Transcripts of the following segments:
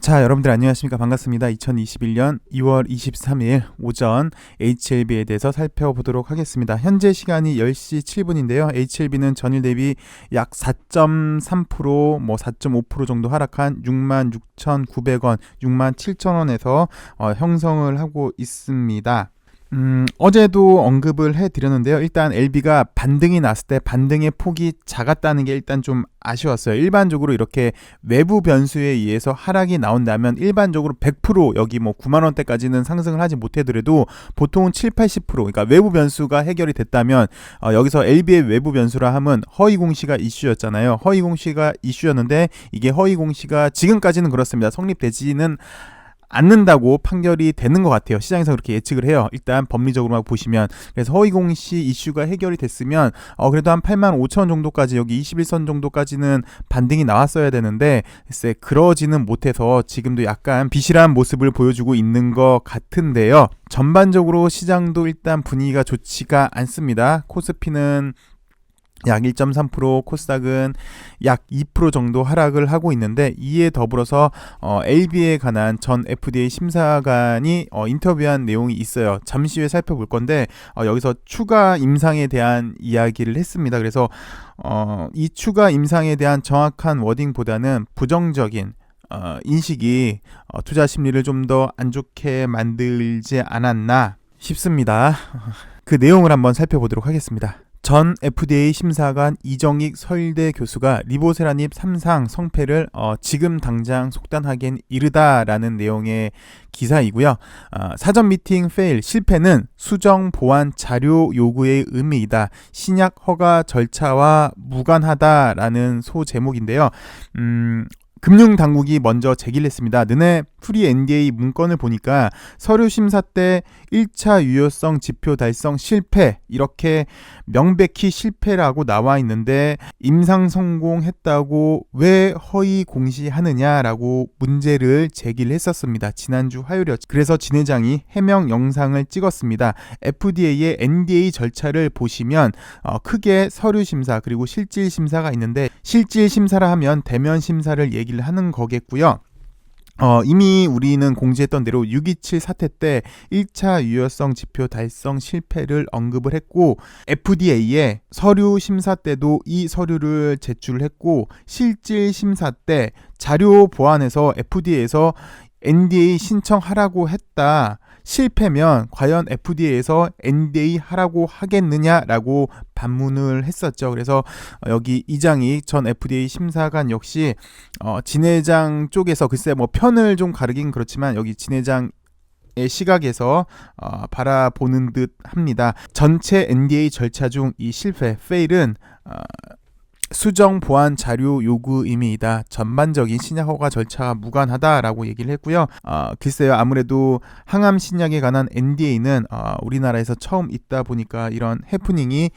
자, 여러분들 안녕하십니까? 반갑습니다. 2021년 2월 23일 오전 HLB에 대해서 살펴보도록 하겠습니다. 현재 시간이 10시 7분인데요. HLB는 전일 대비 약 4.3%, 4.5% 정도 하락한 66,900원, 67,000원에서 형성을 하고 있습니다. 어제도 언급을 해드렸는데요. 일단 LB가 반등이 났을 때 반등의 폭이 작았다는 게 일단 좀 아쉬웠어요. 일반적으로 이렇게 외부 변수에 의해서 하락이 나온다면 일반적으로 100% 여기 9만원대까지는 상승을 하지 못하더라도 보통은 7, 80% 그러니까 외부 변수가 해결이 됐다면 여기서 LB의 외부 변수라 함은 허위 공시가 이슈였잖아요. 허위 공시가 이슈였는데 이게 허위 공시가 지금까지는 그렇습니다. 성립되지는 않는다고 판결이 되는 것 같아요. 시장에서 그렇게 예측을 해요. 일단 법리적으로만 보시면. 그래서 허위공시 이슈가 해결이 됐으면 그래도 한 85,000원 정도까지 여기 21선 정도까지는 반등이 나왔어야 되는데 글쎄 그러지는 못해서 지금도 약간 비실한 모습을 보여주고 있는 것 같은데요. 전반적으로 시장도 일단 분위기가 좋지가 않습니다. 코스피는 약 1.3%, 코스닥은 약 2% 정도 하락을 하고 있는데 이에 더불어서 LB에 관한 전 FDA 심사관이 인터뷰한 내용이 있어요. 잠시 후에 살펴볼 건데 여기서 추가 임상에 대한 이야기를 했습니다. 그래서 이 추가 임상에 대한 정확한 워딩보다는 부정적인 인식이 투자 심리를 좀 더 안 좋게 만들지 않았나 싶습니다. 그 내용을 한번 살펴보도록 하겠습니다. 전 FDA 심사관 이정익 서울대 교수가 리보세라닙 3상 성패를 지금 당장 속단하기엔 이르다라는 내용의 기사이고요. 사전 미팅 페일 실패는 수정 보완 자료 요구의 의미이다. 신약 허가 절차와 무관하다라는 소제목인데요. 금융당국이 먼저 제기를 했습니다. 너네 프리 NDA 문건을 보니까 서류 심사 때 1차 유효성 지표 달성 실패 이렇게 명백히 실패라고 나와 있는데 임상 성공했다고 왜 허위 공시하느냐라고 문제를 제기를 했었습니다. 지난주 화요일이었죠. 그래서 진 회장이 해명 영상을 찍었습니다. FDA의 NDA 절차를 보시면 크게 서류 심사 그리고 실질 심사가 있는데 실질 심사라 하면 대면 심사를 얘기를 하는 거겠고요. 이미 우리는 공지했던 대로 6.27 사태 때 1차 유효성 지표 달성 실패를 언급을 했고 FDA에 서류 심사 때도 이 서류를 제출을 했고 실질 심사 때 자료 보완해서 FDA에서 NDA 신청하라고 했다. 실패면 과연 FDA에서 NDA 하라고 하겠느냐라고 반문을 했었죠. 그래서 여기 이장익 전 FDA 심사관 역시 진 회장 쪽에서 글쎄 편을 좀 가르긴 그렇지만 여기 진 회장 의 시각에서 바라보는 듯 합니다. 전체 NDA 절차 중 이 실패, fail은 수정 보완 자료 요구 의미이다. 전반적인 신약 허가 절차가 무관하다라고 얘기를 했고요. 글쎄요, 아무래도 항암 신약에 관한 NDA는 우리나라에서 처음 있다 보니까 이런 해프닝이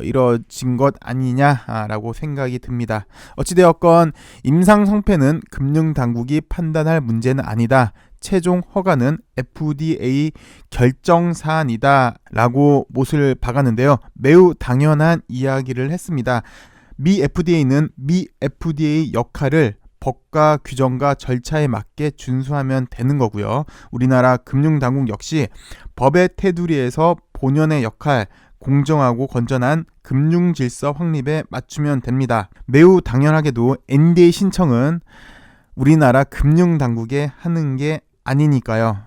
이뤄진 것 아니냐라고 생각이 듭니다. 어찌되었건 임상 성패는 금융당국이 판단할 문제는 아니다. 최종 허가는 FDA 결정사안이다 라고 못을 박았는데요. 매우 당연한 이야기를 했습니다. 미 FDA는 미 FDA 역할을 법과 규정과 절차에 맞게 준수하면 되는 거고요. 우리나라 금융당국 역시 법의 테두리에서 본연의 역할, 공정하고 건전한 금융질서 확립에 맞추면 됩니다. 매우 당연하게도 NDA 신청은 우리나라 금융당국에 하는 게 아니니까요.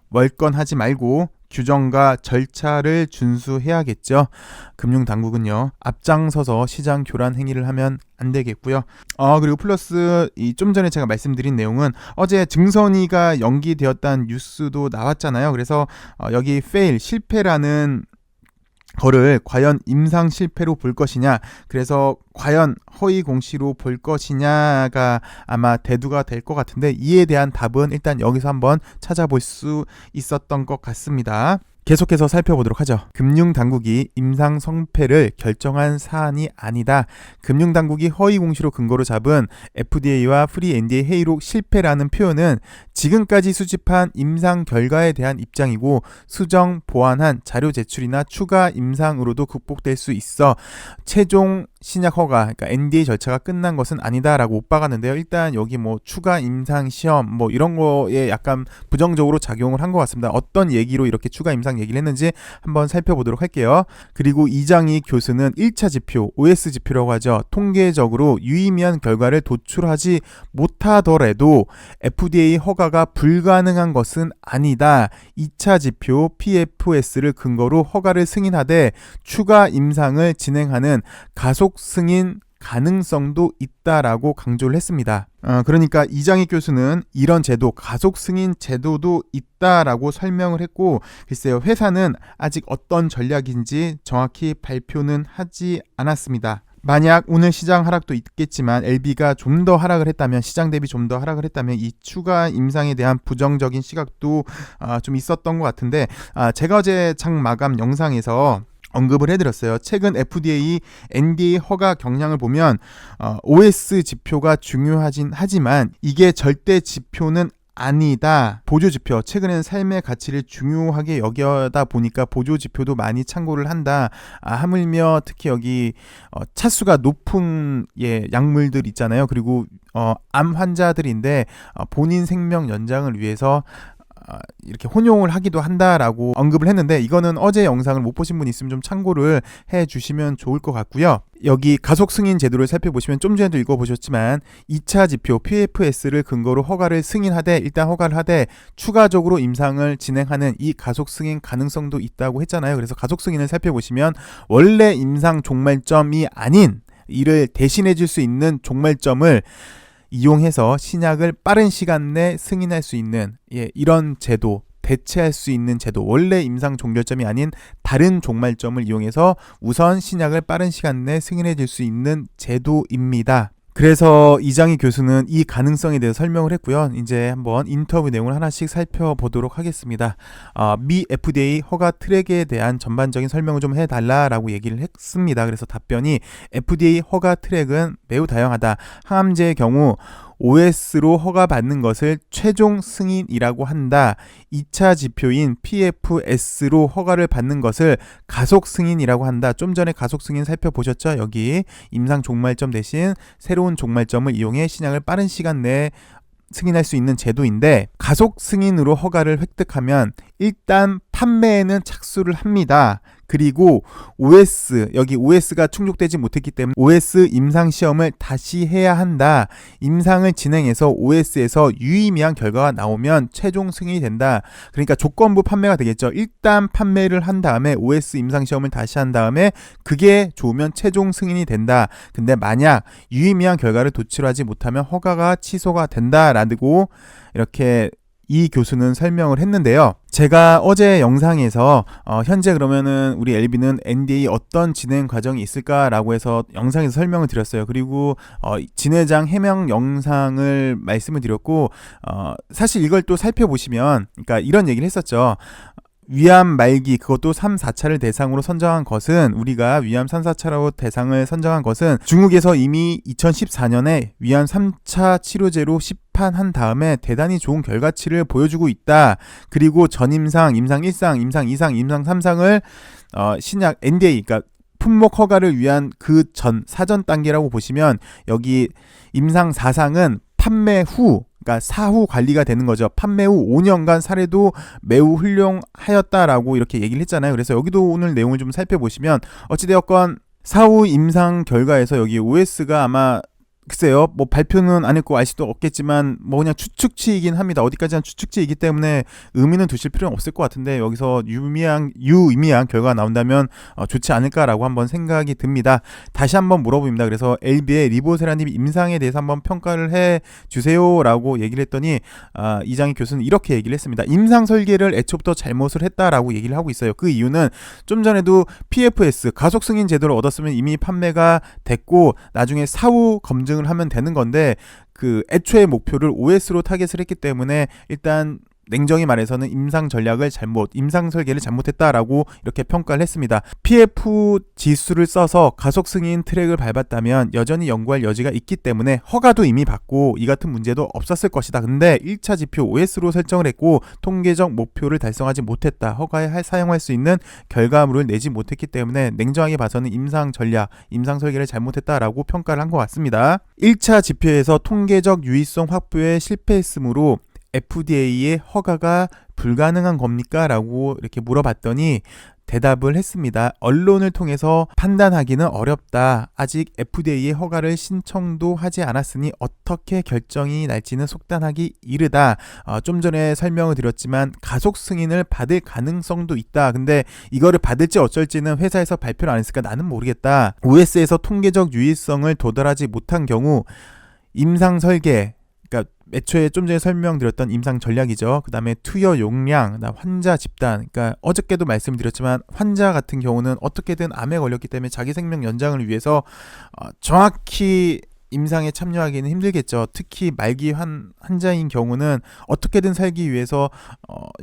월권하지 말고 규정과 절차를 준수해야겠죠. 금융당국은요. 앞장서서 시장 교란 행위를 하면 안 되겠고요. 그리고 플러스 좀 전에 제가 말씀드린 내용은 어제 증선이가 연기되었다는 뉴스도 나왔잖아요. 그래서 여기 fail, 실패라는 거를 과연 임상 실패로 볼 것이냐, 그래서 과연 허위 공시로 볼 것이냐가 아마 대두가 될 것 같은데 이에 대한 답은 일단 여기서 한번 찾아볼 수 있었던 것 같습니다. 계속해서 살펴보도록 하죠. 금융당국이 임상 성패를 결정한 사안이 아니다. 금융당국이 허위 공시로 근거로 잡은 FDA와 프리 NDA 회의록 실패라는 표현은 지금까지 수집한 임상 결과에 대한 입장이고 수정, 보완한 자료 제출이나 추가 임상으로도 극복될 수 있어 최종 신약 허가, 그러니까 NDA 절차가 끝난 것은 아니다라고 못 박았는데요. 일단 여기 뭐 추가 임상 시험 뭐 이런 거에 약간 부정적으로 작용을 한 것 같습니다. 어떤 얘기로 이렇게 추가 임상 얘기를 했는지 한번 살펴보도록 할게요. 그리고 이장희 교수는 1차 지표, OS 지표라고 하죠. 통계적으로 유의미한 결과를 도출하지 못하더라도 FDA 허가가 불가능한 것은 아니다. 2차 지표 PFS를 근거로 허가를 승인하되 추가 임상을 진행하는 가속 승인 가능성도 있다라고 강조를 했습니다. 그러니까 이장희 교수는 이런 제도, 가속 승인 제도도 있다라고 설명을 했고, 글쎄요, 회사는 아직 어떤 전략인지 정확히 발표는 하지 않았습니다. 만약 오늘 시장 하락도 있겠지만 LB가 좀 더 하락을 했다면, 시장 대비 좀 더 하락을 했다면 이 추가 임상에 대한 부정적인 시각도 좀 있었던 것 같은데, 제가 어제 장 마감 영상에서 언급을 해드렸어요. 최근 FDA, NDA 허가 경향을 보면 OS 지표가 중요하진 하지만 이게 절대 지표는 아니다. 보조지표, 최근에는 삶의 가치를 중요하게 여겨다 보니까 보조지표도 많이 참고를 한다. 하물며 특히 여기 차수가 높은 약물들 있잖아요. 그리고 암 환자들인데 본인 생명 연장을 위해서 이렇게 혼용을 하기도 한다라고 언급을 했는데, 이거는 어제 영상을 못 보신 분 있으면 좀 참고를 해 주시면 좋을 것 같고요. 여기 가속 승인 제도를 살펴보시면 좀 전에도 읽어보셨지만 2차 지표 PFS를 근거로 허가를 승인하되, 일단 허가를 하되 추가적으로 임상을 진행하는 이 가속 승인 가능성도 있다고 했잖아요. 그래서 가속 승인을 살펴보시면 원래 임상 종말점이 아닌 이를 대신해 줄 수 있는 종말점을 이용해서 신약을 빠른 시간 내 승인할 수 있는 이런 제도, 대체할 수 있는 제도, 원래 임상 종결점이 아닌 다른 종말점을 이용해서 우선 신약을 빠른 시간 내 승인해 줄 수 있는 제도입니다. 그래서 이장희 교수는 이 가능성에 대해서 설명을 했고요. 이제 한번 인터뷰 내용을 하나씩 살펴보도록 하겠습니다. 미 FDA 허가 트랙에 대한 전반적인 설명을 좀 해달라라고 얘기를 했습니다. 그래서 답변이 FDA 허가 트랙은 매우 다양하다. 항암제의 경우 OS로 허가받는 것을 최종 승인이라고 한다. 2차 지표인 PFS로 허가를 받는 것을 가속 승인이라고 한다. 좀 전에 가속 승인 살펴보셨죠? 여기 임상 종말점 대신 새로운 종말점을 이용해 신약을 빠른 시간 내에 승인할 수 있는 제도인데, 가속 승인으로 허가를 획득하면 일단 판매에는 착수를 합니다. 그리고 OS, 여기 OS가 충족되지 못했기 때문에 OS 임상 시험을 다시 해야 한다. 임상을 진행해서 OS에서 유의미한 결과가 나오면 최종 승인이 된다. 그러니까 조건부 판매가 되겠죠. 일단 판매를 한 다음에 OS 임상 시험을 다시 한 다음에 그게 좋으면 최종 승인이 된다. 근데 만약 유의미한 결과를 도출하지 못하면 허가가 취소가 된다라고 이렇게 이 교수는 설명을 했는데요. 제가 어제 영상에서 현재 그러면은 우리 LB는 NDA 어떤 진행 과정이 있을까라고 해서 영상에서 설명을 드렸어요. 그리고 진회장 해명 영상을 말씀을 드렸고, 사실 이걸 또 살펴보시면, 그러니까 이런 얘기를 했었죠. 위암 말기, 그것도 3, 4차를 대상으로 선정한 것은, 우리가 위암 3, 4차로 대상을 선정한 것은 중국에서 이미 2014년에 위암 3차 치료제로 시판한 다음에 대단히 좋은 결과치를 보여주고 있다. 그리고 전임상, 임상 1상, 임상 2상, 임상 3상을 신약 NDA, 그러니까 품목 허가를 위한 그 전 사전 단계라고 보시면, 여기 임상 4상은 판매 후, 그러니까 사후 관리가 되는 거죠. 판매 후 5년간 사례도 매우 훌륭하였다라고 이렇게 얘기를 했잖아요. 그래서 여기도 오늘 내용을 좀 살펴보시면, 어찌되었건 사후 임상 결과에서 여기 OS가 아마, 글쎄요, 뭐 발표는 안 했고 알 수도 없겠지만 뭐 그냥 추측치이긴 합니다. 어디까지나 추측치이기 때문에 의미는 두실 필요는 없을 것 같은데, 여기서 유의미한 결과가 나온다면 좋지 않을까라고 한번 생각이 듭니다. 다시 한번 물어봅니다. 그래서 LB의 리보세라님 임상에 대해서 한번 평가를 해 주세요라고 얘기를 했더니 이장희 교수는 이렇게 얘기를 했습니다. 임상 설계를 애초부터 잘못을 했다라고 얘기를 하고 있어요. 그 이유는 좀 전에도 PFS 가속 승인 제도를 얻었으면 이미 판매가 됐고 나중에 사후 검증 하면 되는 건데, 그 애초의 목표를 OS로 타겟을 했기 때문에 일단 냉정히 말해서는 임상 설계를 잘못했다라고 이렇게 평가를 했습니다. PF 지수를 써서 가속 승인 트랙을 밟았다면 여전히 연구할 여지가 있기 때문에 허가도 이미 받고 이 같은 문제도 없었을 것이다. 근데 1차 지표 OS로 설정을 했고 통계적 목표를 달성하지 못했다. 허가에 사용할 수 있는 결과물을 내지 못했기 때문에 냉정하게 봐서는 임상 설계를 잘못했다라고 평가를 한 것 같습니다. 1차 지표에서 통계적 유의성 확보에 실패했으므로 FDA의 허가가 불가능한 겁니까? 라고 이렇게 물어봤더니 대답을 했습니다. 언론을 통해서 판단하기는 어렵다. 아직 FDA의 허가를 신청도 하지 않았으니 어떻게 결정이 날지는 속단하기 이르다. 좀 전에 설명을 드렸지만 가속 승인을 받을 가능성도 있다. 근데 이거를 받을지 어쩔지는 회사에서 발표를 안 했으니까 나는 모르겠다. OS에서 통계적 유의성을 도달하지 못한 경우 임상 설계, 그러니까 애초에 좀 전에 설명드렸던 임상 전략이죠. 그 다음에 투여 용량, 환자 집단. 그러니까 어저께도 말씀드렸지만 환자 같은 경우는 어떻게든 암에 걸렸기 때문에 자기 생명 연장을 위해서 정확히 임상에 참여하기는 힘들겠죠. 특히 말기 환자인 경우는 어떻게든 살기 위해서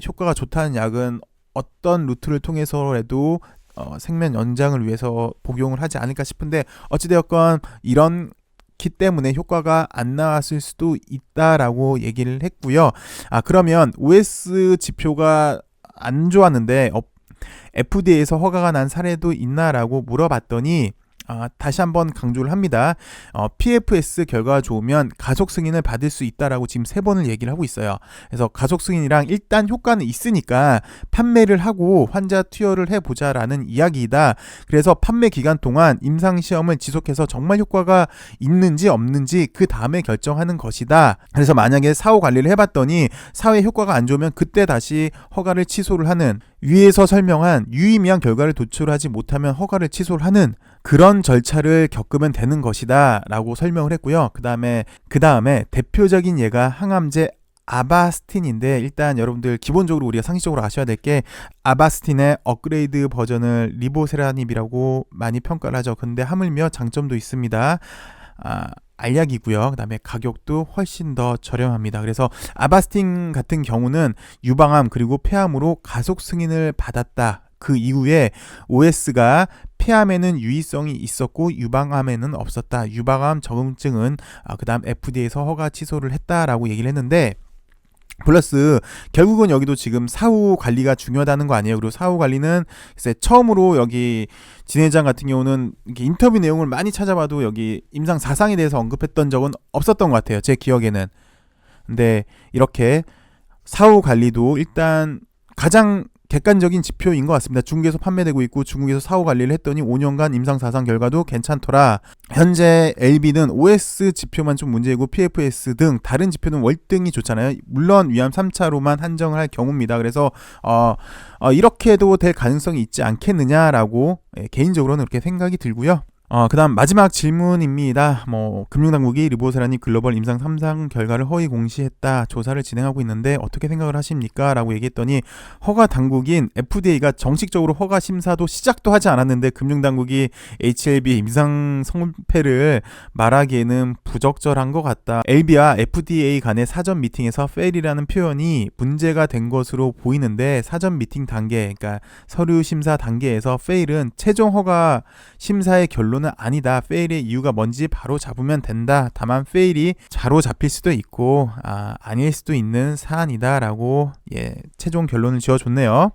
효과가 좋다는 약은 어떤 루트를 통해서라도 생명 연장을 위해서 복용을 하지 않을까 싶은데 어찌되었건 이런 기 때문에 효과가 안 나왔을 수도 있다라고 얘기를 했고요. 그러면 OS 지표가 안 좋았는데 FDA에서 허가가 난 사례도 있나라고 물어봤더니 다시 한번 강조를 합니다. PFS 결과가 좋으면 가속 승인을 받을 수 있다라고 지금 3번을 얘기를 하고 있어요. 그래서 가속 승인이랑 일단 효과는 있으니까 판매를 하고 환자 투여를 해보자라는 이야기이다. 그래서 판매 기간 동안 임상시험을 지속해서 정말 효과가 있는지 없는지 그 다음에 결정하는 것이다. 그래서 만약에 사후 관리를 해봤더니 사후에 효과가 안 좋으면 그때 다시 허가를 취소를 하는, 위에서 설명한 유의미한 결과를 도출하지 못하면 허가를 취소를 하는 그런 절차를 겪으면 되는 것이다 라고 설명을 했고요. 그 다음에 대표적인 예가 항암제 아바스틴인데, 일단 여러분들 기본적으로 우리가 상식적으로 아셔야 될 게 아바스틴의 업그레이드 버전을 리보세라닙이라고 많이 평가를 하죠. 근데 하물며 장점도 있습니다. 알약이고요. 그 다음에 가격도 훨씬 더 저렴합니다. 그래서 아바스틴 같은 경우는 유방암 그리고 폐암으로 가속 승인을 받았다. 그 이후에 OS가 폐암에는 유의성이 있었고 유방암에는 없었다. 유방암 적응증은 그 다음 FDA에서 허가 취소를 했다라고 얘기를 했는데, 플러스 결국은 여기도 지금 사후 관리가 중요하다는 거 아니에요. 그리고 사후 관리는 글쎄 처음으로 여기 진 회장 같은 경우는 이렇게 인터뷰 내용을 많이 찾아봐도 여기 임상 사상에 대해서 언급했던 적은 없었던 것 같아요. 제 기억에는. 근데 이렇게 사후 관리도 일단 가장 객관적인 지표인 것 같습니다. 중국에서 판매되고 있고 중국에서 사후 관리를 했더니 5년간 임상 사상 결과도 괜찮더라. 현재 LB는 OS 지표만 좀 문제이고 PFS 등 다른 지표는 월등히 좋잖아요. 물론 위암 3차로만 한정을 할 경우입니다. 그래서 이렇게도 될 가능성이 있지 않겠느냐라고 개인적으로는 그렇게 생각이 들고요. 그 다음 마지막 질문입니다. 금융당국이 리보세라닙 글로벌 임상 3상 결과를 허위 공시했다. 조사를 진행하고 있는데 어떻게 생각을 하십니까? 라고 얘기했더니 허가 당국인 FDA가 정식적으로 허가 심사도 시작도 하지 않았는데 금융당국이 HLB 임상 성패를 말하기에는 부적절한 것 같다. LB와 FDA 간의 사전 미팅에서 fail이라는 표현이 문제가 된 것으로 보이는데, 사전 미팅 단계, 그러니까 서류 심사 단계에서 fail은 최종 허가 심사의 결론은 아니다. 페일의 이유가 뭔지 바로 잡으면 된다. 다만 페일이 바로 잡힐 수도 있고 아닐 수도 있는 사안이다 라고 최종 결론을 지어줬네요.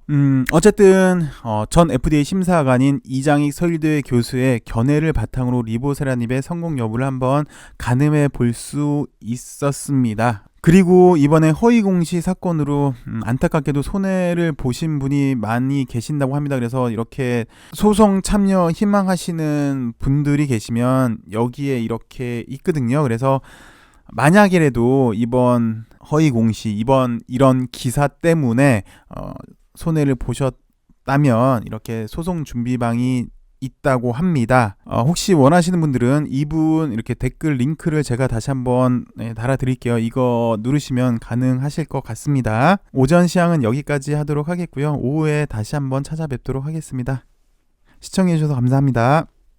어쨌든 전 FDA 심사관인 이장익 서울대 교수의 견해를 바탕으로 리보세라닙의 성공 여부를 한번 가늠해 볼 수 있었습니다. 그리고 이번에 허위공시 사건으로 안타깝게도 손해를 보신 분이 많이 계신다고 합니다. 그래서 이렇게 소송 참여 희망하시는 분들이 계시면 여기에 이렇게 있거든요. 그래서 만약이라도 이번 허위공시, 이런 기사 때문에 손해를 보셨다면 이렇게 소송 준비방이 있다고 합니다. 혹시 원하시는 분들은 이분 이렇게 댓글 링크를 제가 다시 한번 달아드릴게요. 이거 누르시면 가능하실 것 같습니다. 오전 시향은 여기까지 하도록 하겠고요. 오후에 다시 한번 찾아뵙도록 하겠습니다. 시청해주셔서 감사합니다.